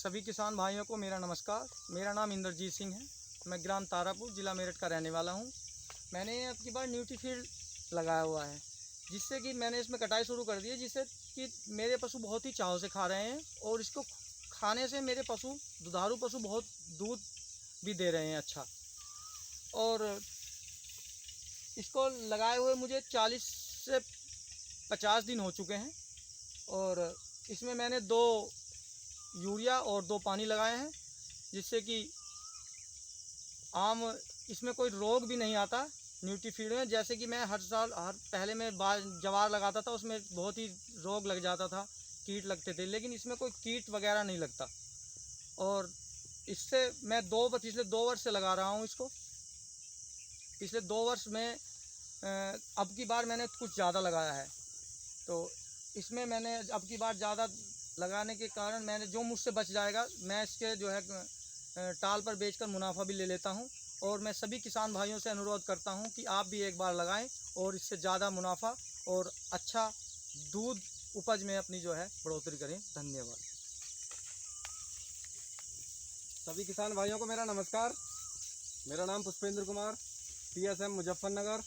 सभी किसान भाइयों को मेरा नमस्कार। मेरा नाम इंद्रजीत सिंह है। मैं ग्राम तारापुर, ज़िला मेरठ का रहने वाला हूँ। मैंने अब की बार न्यूट्रीफील्ड लगाया हुआ है, जिससे कि मैंने इसमें कटाई शुरू कर दी है, जिससे कि मेरे पशु बहुत ही चाव से खा रहे हैं और इसको खाने से मेरे पशु, दुधारू पशु, बहुत दूध भी दे रहे हैं अच्छा। और इसको लगाए हुए मुझे 40 से 50 दिन हो चुके हैं और इसमें मैंने 2 यूरिया और 2 पानी लगाए हैं, जिससे कि इसमें कोई रोग भी नहीं आता न्यूट्रीफीड में। जैसे कि मैं हर पहले मैं जवार लगाता था, उसमें बहुत ही रोग लग जाता था, कीट लगते थे, लेकिन इसमें कोई कीट वगैरह नहीं लगता। और इससे मैं पिछले 2 वर्ष से लगा रहा हूँ इसको। पिछले 2 वर्ष में अब की बार मैंने कुछ ज़्यादा लगाया है, तो इसमें मैंने अब की बार ज़्यादा लगाने के कारण मैंने जो मुझसे बच जाएगा, मैं इसके जो है टाल पर बेचकर मुनाफा भी ले लेता हूं। और मैं सभी किसान भाइयों से अनुरोध करता हूं कि आप भी एक बार लगाएं और इससे ज़्यादा मुनाफा और अच्छा दूध उपज में अपनी जो है बढ़ोतरी करें। धन्यवाद। सभी किसान भाइयों को मेरा नमस्कार। मेरा नाम पुष्पेंद्र कुमार, PSM मुजफ्फरनगर।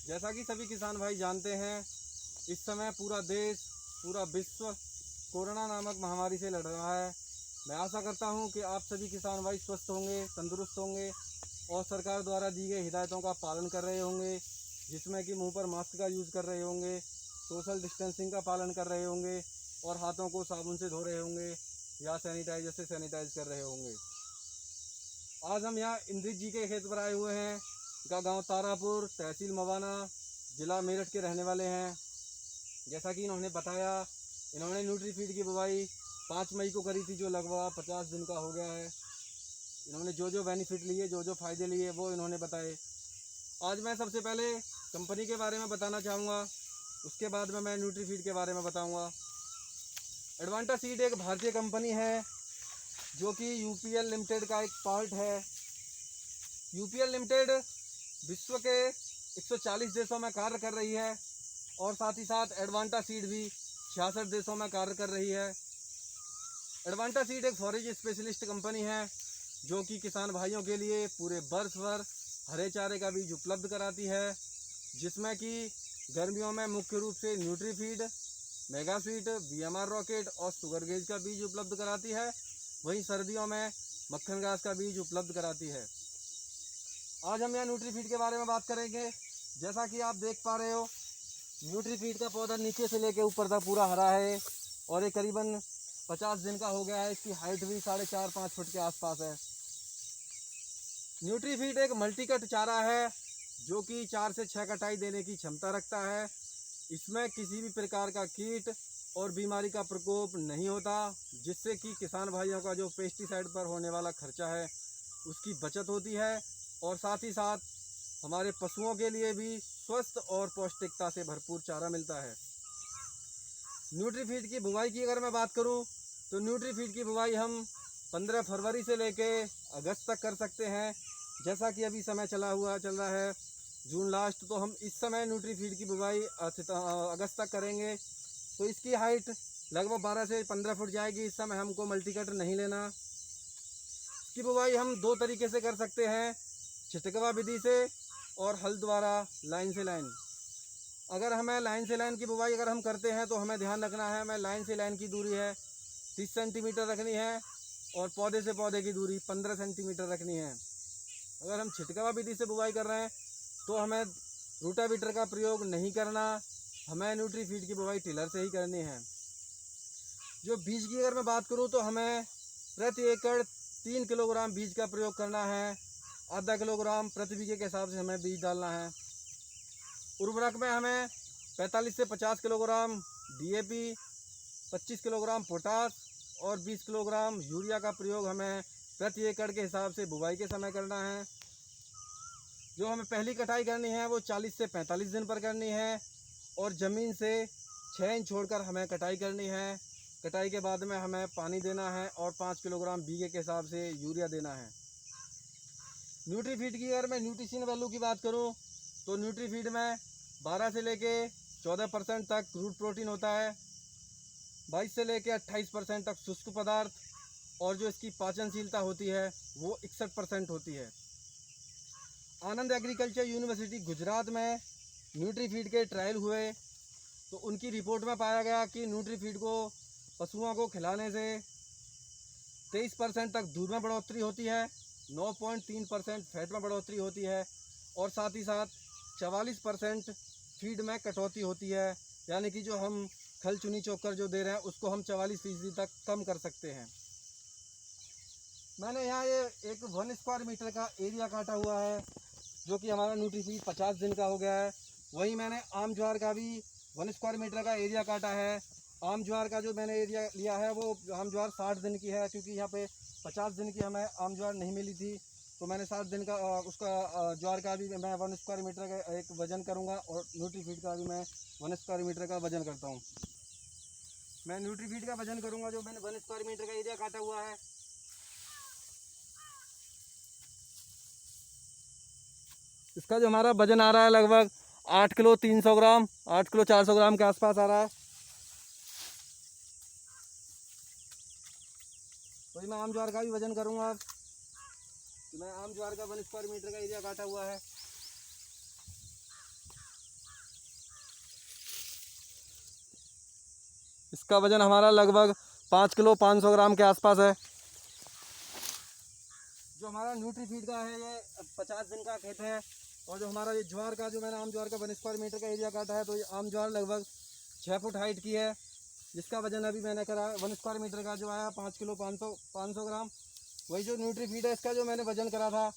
जैसा कि सभी किसान भाई जानते हैं, इस समय पूरा देश, पूरा विश्व कोरोना नामक महामारी से लड़ रहा है। मैं आशा करता हूं कि आप सभी किसान भाई स्वस्थ होंगे, तंदुरुस्त होंगे और सरकार द्वारा दी गई हिदायतों का पालन कर रहे होंगे, जिसमें कि मुंह पर मास्क का यूज़ कर रहे होंगे, सोशल डिस्टेंसिंग का पालन कर रहे होंगे और हाथों को साबुन से धो रहे होंगे या सैनिटाइजर से सैनिटाइज कर रहे होंगे। आज हम यहाँ इंद्रित जी के खेत पर आए हुए हैं। इनका गांव तारापुर, तहसील मवाना, ज़िला मेरठ के रहने वाले हैं। जैसा कि इन्होंने बताया, इन्होंने न्यूट्रीफीड की बुवाई 5 मई को करी थी, जो लगभग 50 दिन का हो गया है। इन्होंने जो जो बेनिफिट लिए, जो जो फ़ायदे लिए, वो इन्होंने बताए। आज मैं सबसे पहले कंपनी के बारे में बताना चाहूँगा, उसके बाद में मैं न्यूट्रीफीड के बारे में बताऊँगा। एडवांटा सीड एक भारतीय कंपनी है जो कि UPL लिमिटेड का एक पार्ट है। UPL लिमिटेड विश्व के 140 देशों में कार्य कर रही है और साथ ही साथ एडवांटा सीड भी 66 देशों में कार्य कर रही है। एडवांटा सीड एक फॉरेज स्पेशलिस्ट कंपनी है जो कि किसान भाइयों के लिए पूरे वर्ष भर हरे चारे का बीज उपलब्ध कराती है, जिसमें कि गर्मियों में मुख्य रूप से न्यूट्रीफीड, मेगास्वीट, BMR रॉकेट और शुगर गेज का बीज उपलब्ध कराती है। वहीं सर्दियों में मक्खन घास का बीज उपलब्ध कराती है। आज हम यहाँ न्यूट्रीफीड के बारे में बात करेंगे। जैसा कि आप देख पा रहे हो, न्यूट्रीफीड का पौधा नीचे से लेकर ऊपर तक पूरा हरा है और ये करीबन 50 दिन का हो गया है। इसकी हाइट भी 4.5-5 फुट के आसपास है। न्यूट्रीफीड एक मल्टीकट चारा है जो कि 4 से 6 कटाई देने की क्षमता रखता है। इसमें किसी भी प्रकार का कीट और बीमारी का प्रकोप नहीं होता, जिससे कि किसान भाइयों का जो पेस्टिसाइड पर होने वाला खर्चा है उसकी बचत होती है और साथ ही साथ हमारे पशुओं के लिए भी स्वस्थ और पौष्टिकता से भरपूर चारा मिलता है। न्यूट्रीफीड की बुवाई की अगर मैं बात करूं, तो न्यूट्रीफीड की बुवाई हम 15 फरवरी से लेके अगस्त तक कर सकते हैं। जैसा कि अभी समय चल रहा है जून लास्ट, तो हम इस समय न्यूट्रीफीड की बुवाई अगस्त तक करेंगे। तो इसकी हाइट लगभग 12 से 15 फुट जाएगी। इस समय हमको मल्टीकट नहीं लेना। इसकी बुवाई हम 2 तरीके से कर सकते हैं, छिटकवा विधि से और हल द्वारा लाइन से लाइन। अगर हमें लाइन से लाइन की बुवाई अगर हम करते हैं तो हमें ध्यान रखना है, हमें लाइन से लाइन की दूरी है 30 सेंटीमीटर रखनी है और पौधे से पौधे की दूरी 15 सेंटीमीटर रखनी है। अगर हम छिटकवा विधि से बुवाई कर रहे हैं तो हमें रूटावीटर का प्रयोग नहीं करना, हमें न्यूट्रीफीड की बुवाई टिलर से ही करनी है। जो बीज की अगर मैं बात करूं तो हमें प्रति एकड़ 3 किलोग्राम बीज का प्रयोग करना है। आधा किलोग्राम प्रति बीघे के हिसाब से हमें बीज डालना है। उर्वरक में हमें 45 से 50 किलोग्राम DAP, 25 किलोग्राम पोटास और 20 किलोग्राम यूरिया का प्रयोग हमें प्रति एकड़ के हिसाब से बुवाई के समय करना है। जो हमें पहली कटाई करनी है वो 40 से 45 दिन पर करनी है और ज़मीन से 6 इंच छोड़कर हमें कटाई करनी है। कटाई के बाद में हमें पानी देना है और 5 किलोग्राम बीघे के हिसाब से यूरिया देना है। न्यूट्रीफीड की अगर मैं न्यूट्रिशन वैल्यू की बात करूं तो न्यूट्रीफीड में 12 से लेके 14% तक रूट प्रोटीन होता है, 22 से लेके 28% तक शुष्क पदार्थ और जो इसकी पाचनशीलता होती है वो 61% होती है। आनंद एग्रीकल्चर यूनिवर्सिटी गुजरात में न्यूट्रीफीड के ट्रायल हुए तो उनकी रिपोर्ट में पाया गया कि न्यूट्रीफीड को पशुओं को खिलाने से 23% तक दूध में बढ़ोतरी होती है, 9.3% फैट में बढ़ोतरी होती है और साथ ही साथ 44% फीड में कटौती होती है। यानी कि जो हम खल चुनी चोकर जो दे रहे हैं उसको हम 44% तक कम कर सकते हैं। मैंने यहाँ ये एक 1 स्क्वायर मीटर का एरिया काटा हुआ है जो कि हमारा न्यूट्रीफीड 50 दिन का हो गया है। वहीं मैंने आम ज्वार का भी 1 स्क्वायर मीटर का एरिया काटा है। आम ज्वार का जो मैंने एरिया लिया है वो आम ज्वार 60 दिन की है, क्योंकि यहाँ पे 50 दिन की हमें आम ज्वार नहीं मिली थी, तो मैंने 60 दिन का उसका ज्वार का भी मैं 1 स्क्वायर मीटर का एक वजन करूँगा और न्यूट्रीफीड का भी मैं 1 स्क्वायर मीटर का वजन करता हूँ। मैं न्यूट्रीफीड का वजन करूँगा जो मैंने 1 स्क्वायर मीटर का एरिया काटा हुआ है। इसका जो हमारा वजन आ रहा है लगभग 8 किलो 300 ग्राम, 8 किलो 400 ग्राम के आसपास आ रहा है। तो मैं आम ज्वार का भी वजन करूँगा। तो मैं आम ज्वार का 1 स्क्वायर मीटर का एरिया काटा हुआ है। इसका वजन हमारा लगभग 5 किलो 500 ग्राम के आसपास है। जो हमारा न्यूट्रीफीड का है ये 50 दिन का खेत है और जो हमारा ये ज्वार का जो मैंने आम ज्वार का 1 स्क्वायर मीटर का एरिया काटा है तो ये आम ज्वार लगभग 6 फुट हाइट की है, जिसका वजन अभी मैंने करा 1 स्क्वायर मीटर का जो आया 5 किलो 500 ग्राम। वही जो न्यूट्रीफीड है इसका जो मैंने वजन करा था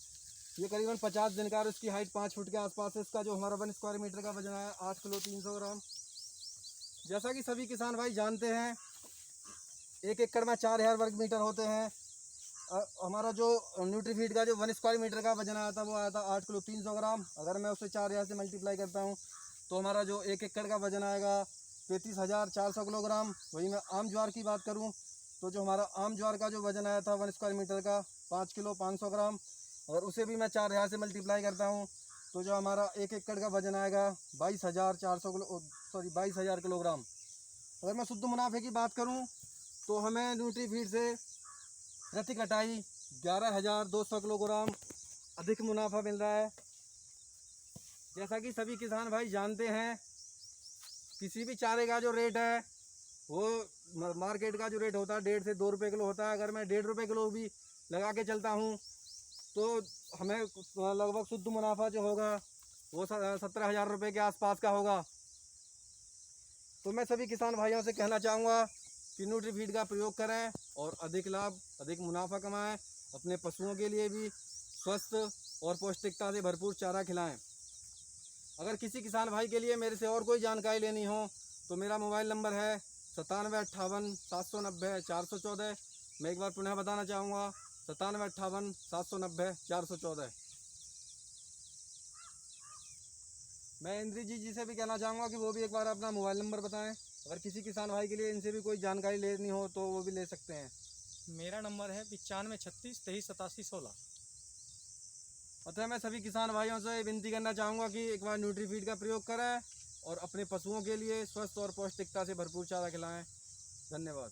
ये करीबन 50 दिन का और इसकी हाइट 5 फुट के आसपास है। इसका जो हमारा 1 स्क्वायर मीटर का वजन आया 8 किलो 300 ग्राम। जैसा कि सभी किसान भाई जानते हैं 1 एकड़ में 4000 वर्ग मीटर होते हैं। हमारा जो न्यूट्रीफीड का जो 1 स्क्वायर मीटर का वजन आया था वो आया था 8 किलो 300 ग्राम। अगर मैं उसे 4000 से मल्टीप्लाई करता हूँ तो हमारा जो 1 एकड़ का वजन आएगा 33,400 किलोग्राम। वही मैं आम ज्वार की बात करूँ तो जो हमारा आम ज्वार का जो वजन आया था 1 स्क्वायर मीटर का 5 किलो 500 ग्राम, और उसे भी मैं 4000 से मल्टीप्लाई करता हूँ तो जो हमारा 1 एकड़ का वजन आएगा 22,000 किलोग्राम। अगर मैं शुद्ध मुनाफे की बात करूँ तो हमें न्यूट्रीफीड से प्रति कटाई 11,200 किलोग्राम अधिक मुनाफा मिल रहा है। जैसा कि सभी किसान भाई जानते हैं किसी भी चारे का जो रेट है वो मार्केट का जो रेट होता है 1.5 से 2 रुपये किलो होता है। अगर मैं 1.5 रुपये किलो भी लगा के चलता हूँ तो हमें लगभग शुद्ध मुनाफा जो होगा वो 17,000 रुपये के आसपास का होगा। तो मैं सभी किसान भाइयों से कहना चाहूँगा कि न्यूट्रीफीड का प्रयोग करें और अधिक लाभ अधिक मुनाफा कमाएं। अपने पशुओं के लिए भी स्वस्थ और पौष्टिकता से भरपूर चारा खिलाएं। अगर किसी किसान भाई के लिए मेरे से और कोई जानकारी लेनी हो तो मेरा मोबाइल नंबर है 9758 790 414। मैं एक बार पुनः बताना चाहूँगा 9758 790 414। मैं इंद्रजीत जी से भी कहना चाहूँगा कि वो भी एक बार अपना मोबाइल नंबर बताएं। अगर किसी किसान भाई के लिए इनसे भी कोई जानकारी लेनी हो तो वो भी ले सकते हैं। मेरा नंबर है 95 36 23 87 16। अतः मैं सभी किसान भाइयों से विनती करना चाहूँगा कि एक बार न्यूट्रीफीड का प्रयोग करें और अपने पशुओं के लिए स्वस्थ और पौष्टिकता से भरपूर चारा खिलाएं। धन्यवाद।